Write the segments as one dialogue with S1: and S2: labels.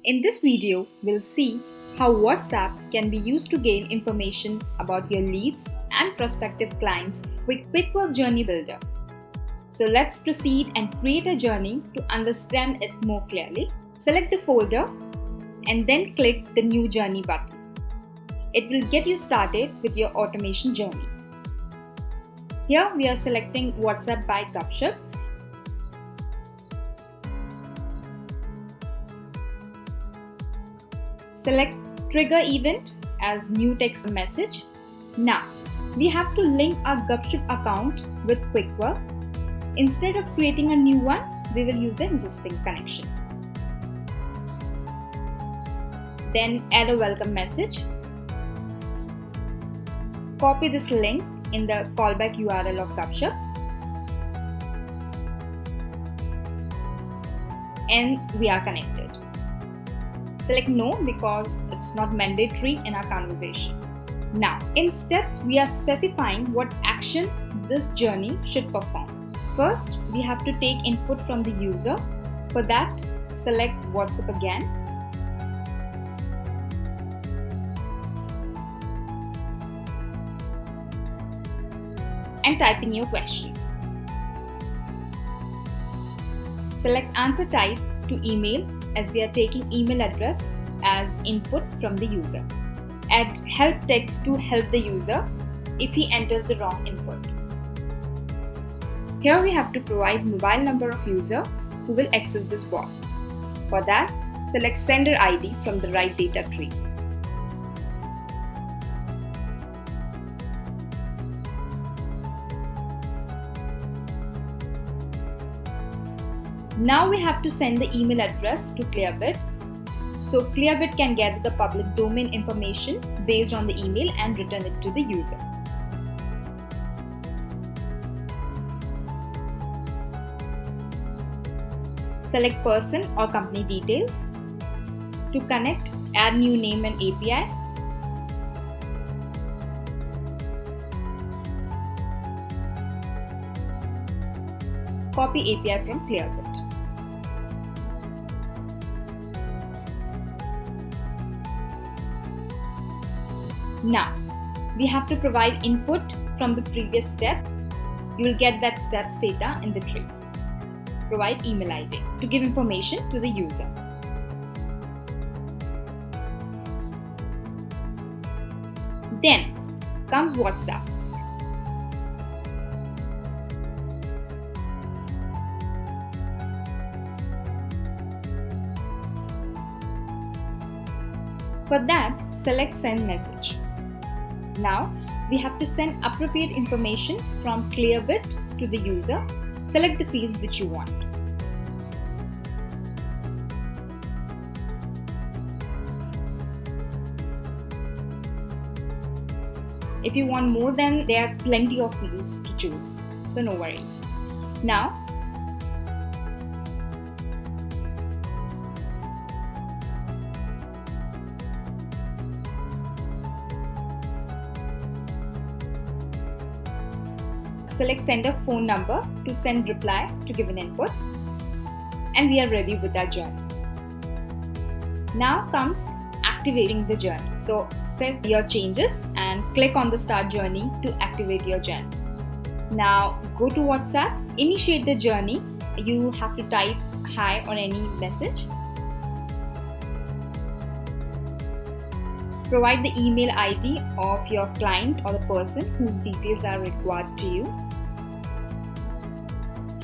S1: In this video, we'll see how WhatsApp can be used to gain information about your leads and prospective clients with Quickwork Journey Builder. So let's proceed and create a journey to understand it more clearly. Select the folder and then click the New Journey button. It will get you started with your automation journey. Here we are selecting WhatsApp by Gupshup. Select Trigger Event as new text message. Now, we have to link our Gupshup account with Quickwork. Instead of creating a new one, we will use the existing connection. Then add a welcome message. Copy this link in the callback URL of Gupshup. And we are connected. Select no because it's not mandatory in our conversation. Now, in steps, we are specifying what action this journey should perform. First, we have to take input from the user. For that, select WhatsApp again. And type in your question. Select answer type to email as we are taking email address as input from the user. Add help text to help the user if he enters the wrong input. Here we have to provide mobile number of user who will access this bot. For that, select sender ID from the right data tree. Now we have to send the email address to Clearbit. So Clearbit can gather the public domain information based on the email and return it to the user. Select person or company details. To connect, add new name and API. Copy API from Clearbit. Now, we have to provide input from the previous step. You will get that step's data in the tree. Provide email ID to give information to the user. Then comes WhatsApp. For that, select Send Message. Now, we have to send appropriate information from Clearbit to the user. Select the fields which you want. If you want more, then there are plenty of fields to choose, so no worries. Now, select sender phone number to send reply to give an input, and we are ready with our journey. Now comes activating the journey. So save your changes and click on the start journey to activate your journey. Now go to WhatsApp, initiate the journey. You have to type hi or any message. Provide the email ID of your client or the person whose details are required to you.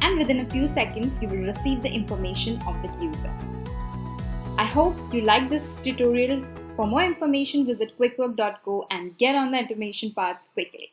S1: And within a few seconds, you will receive the information of the user. I hope you like this tutorial. For more information, visit quickwork.co and get on the automation path quickly.